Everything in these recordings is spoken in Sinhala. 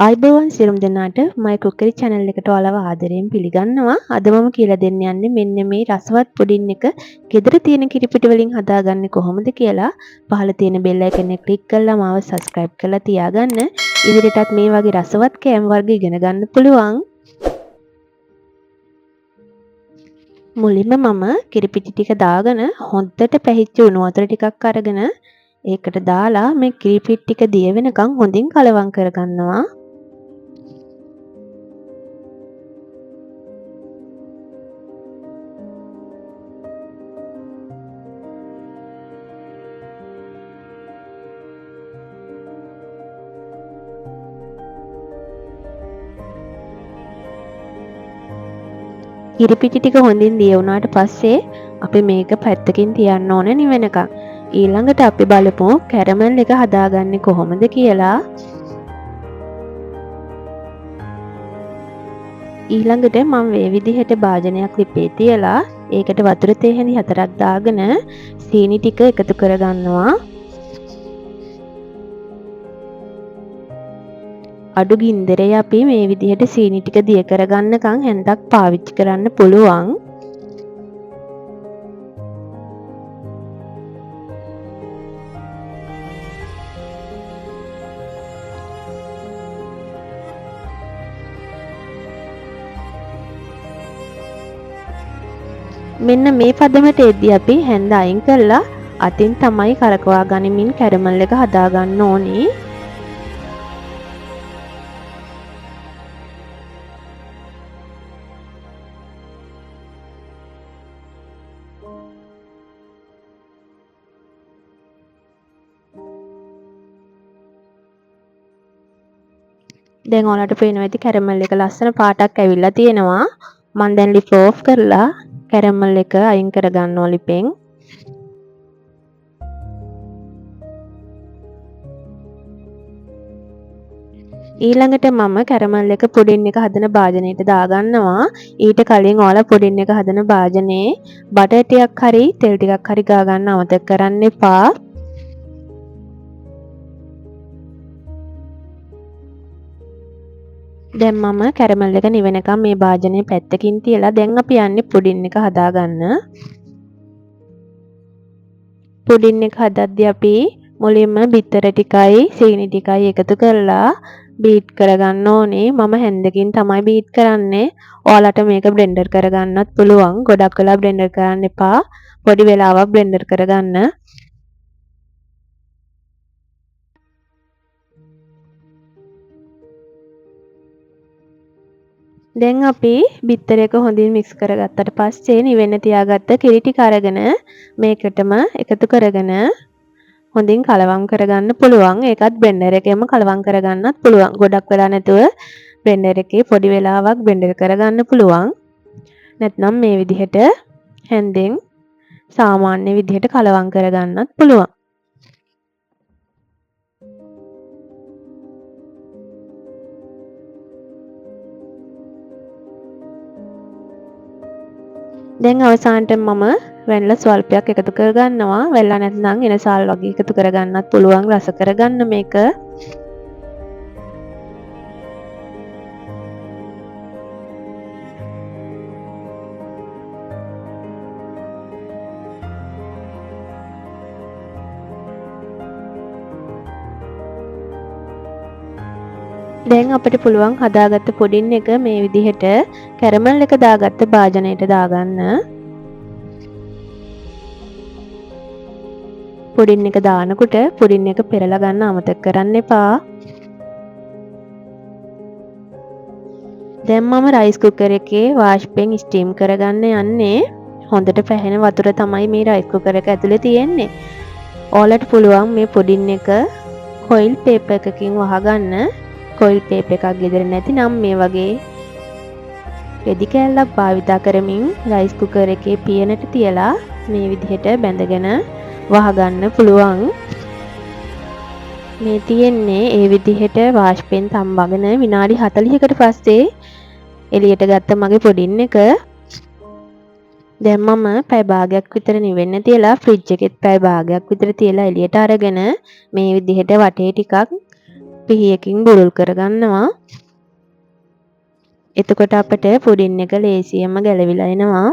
ආයිබෝවන් සිරුම් දෙනාට මයි කුකරි channel එකට ඔයාලව ආදරයෙන් පිළිගන්නවා. අද මම කියලා දෙන්න යන්නේ මෙන්න මේ රසවත් පුඩින් එක ගෙදර තියෙන කිරිපිටි වලින් හදාගන්නේ කොහොමද කියලා. පහළ තියෙන bell icon එක click කරලා මාව subscribe කරලා තියාගන්න. ඉදිරියටත් මේ වගේ රසවත් කෑම වර්ග ඉගෙන ගන්න පුළුවන්. මුලින්ම මම කිරිපිටි ටික දාගෙන හොඳට පැහිච්ච උණු වතුර ටිකක් අරගෙන ඒකට දාලා මේ කිරිපිටි ටික දිය වෙනකන් හොඳින් කලවම් කරගන්නවා. කිරිපිටි ටික හොඳින් දිය වුණාට පස්සේ අපි මේක පැත්තකින් තියන්න ඕන නිවෙනකන්. ඊළඟට අපි බලමු කැරමල් එක හදාගන්නේ කොහොමද කියලා. ඊළඟට මම මේ විදිහට භාජනයක් ලිපේ තියලා ඒකට වතුර තේහෙනි 4ක් දාගෙන සීනි ටික එකතු කරගන්නවා. අඩු ගින්දරේ අපි මේ විදිහට සීනි ටික දිය කරගන්නකම් හැන්දක් පාවිච්චි කරන්න පුළුවන්. මෙන්න මේ පදමට එද්දී අපි හැන්ද අයින් කරලා අතින් තමයි කරකවා ගනිමින් කැරමල් එක හදාගන්න ඕනේ. දැන් ඔයාලට පේනවා ඇති කැරමල් එක ලස්සන පාටක් ඇවිල්ලා තියෙනවා. මම දැන් ලිප් ඕෆ් කරලා කැරමල් එක අයින් කරගන්නවා ලිපෙන්. ඊළඟට මම කැරමල් එක පුඩින් එක හදන භාජනයට දාගන්නවා. ඊට කලින් ඔයාලා පුඩින් එක හදන භාජනයේ බටර් ටිකක් හරි තෙල් ටිකක් හරි ගා ගන්න අමතක කරන්න එපා. දැන් මම කැරමල් එක නිවෙනකම් මේ භාජනය පැත්තකින් තියලා දැන් අපි යන්නේ පුඩින් එක හදාගන්න. පුඩින් එක හදද්දී අපි මුලින්ම බිත්තර ටිකයි සීනි ටිකයි එකතු කරලා බීට් කරගන්න ඕනේ. මම හැන්දකින් තමයි බීට් කරන්නේ. ඔයාලට මේක බ්ලෙන්ඩර් කරගන්නත් පුළුවන්. ගොඩක් වෙලා බ්ලෙන්ඩර් කරන්න එපා. පොඩි වෙලාවක් බ්ලෙන්ඩර් කරගන්න. දැන් අපි බිත්තර එක හොඳින් මික්ස් කරගත්තට පස්සේ නිවෙන්න තියාගත්ත කිරි ටික අරගෙන මේකටම එකතු කරගෙන හොඳින් කලවම් කරගන්න පුළුවන්. ඒකත් බ්ලෙන්ඩර් එකේම කලවම් කරගන්නත් පුළුවන්. ගොඩක් වෙලා නැතුව බ්ලෙන්ඩර් එකේ පොඩි වෙලාවක් බ්ලෙන්ඩර් කරගන්න පුළුවන්. නැත්නම් මේ විදිහට හැන්දෙන් සාමාන්‍ය විදිහට කලවම් කරගන්නත් පුළුවන්. දැන් අවසානට මම වැනිලා ස්වල්පයක් එකතු කරගන්නවා. වැල්ලා නැත්නම් එනසාල් වගේ එකතු කරගන්නත් පුළුවන් රස කරගන්න මේක. දැන් අපිට පුළුවන් හදාගත්ත පුඩින් එක මේ විදිහට කැරමල් එක දාගත්ත භාජනයට දාගන්න. පුඩින් එක දානකොට පුඩින් එක පෙරලා ගන්න අමතක කරන්න එපා. දැන් මම රයිස් කුකර් එකේ වාෂ්පෙන් ස්ටීම් කරගන්න යන්නේ. හොඳට පැහෙන වතුර තමයි මේ රයිස් කුකර් එක ඇතුලේ තියෙන්නේ. ඔයාලට පුළුවන් මේ පුඩින් එක කොයිල් පේපර් එකකින් වහගන්න. කොයිල් පේපර් එකක් ගෙදර නැතිනම් මේ වගේ රෙදි කෑල්ලක් භාවිතා කරමින් රයිස් කුකර් එකේ පියනට තියලා මේ විදිහට බැඳගෙන වහගන්න පුළුවන්. මේ තියෙන්නේ ඒ විදිහට වාෂ්පෙන් තම්බගෙන විනාඩි 40කට පස්සේ එළියට ගත්ත මගේ පුඩින් එක. දැන් මම පැය භාගයක් විතර නිවෙන්න තියලා ෆ්‍රිජ් එකෙත් පැය භාගයක් විතර තියලා එළියට අරගෙන මේ විදිහට වටේ ටිකක් පිහියකින් බුරුල් කරගන්නවා. එතකොට අපට පුඩින් එක ලේසියෙන්ම ගැලවිලා එනවා.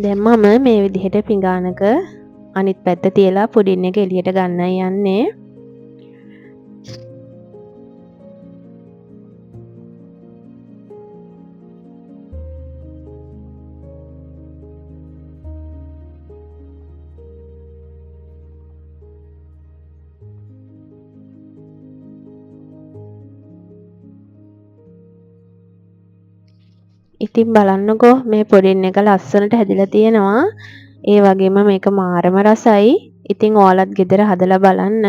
දැන් මම මේ විදිහට පිඟානක අනිත් පැත්ත තියලා පුඩින් එක එළියට ගන්නයි යන්නේ. ඉතින් බලන්නකෝ මේ පුඩින් එක ලස්සනට හැදිලා තියෙනවා. ඒ වගේම මේක මාරම රසයි. ඉතින් ඔයාලත් ගෙදර හදලා බලන්න.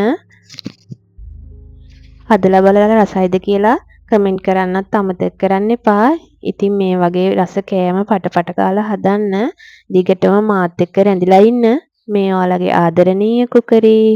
හදලා බලලා රසයිද කියලා කමෙන්ට් කරන්නත් අමතක කරන්න එපා. ඉතින් මේ වගේ රස කෑම පට ගාලා හදන්න. දිගටම මාත් එක්ක රැඳිලා ඉන්න. මේ ඔයාලගේ ආදරණීය කුකරී.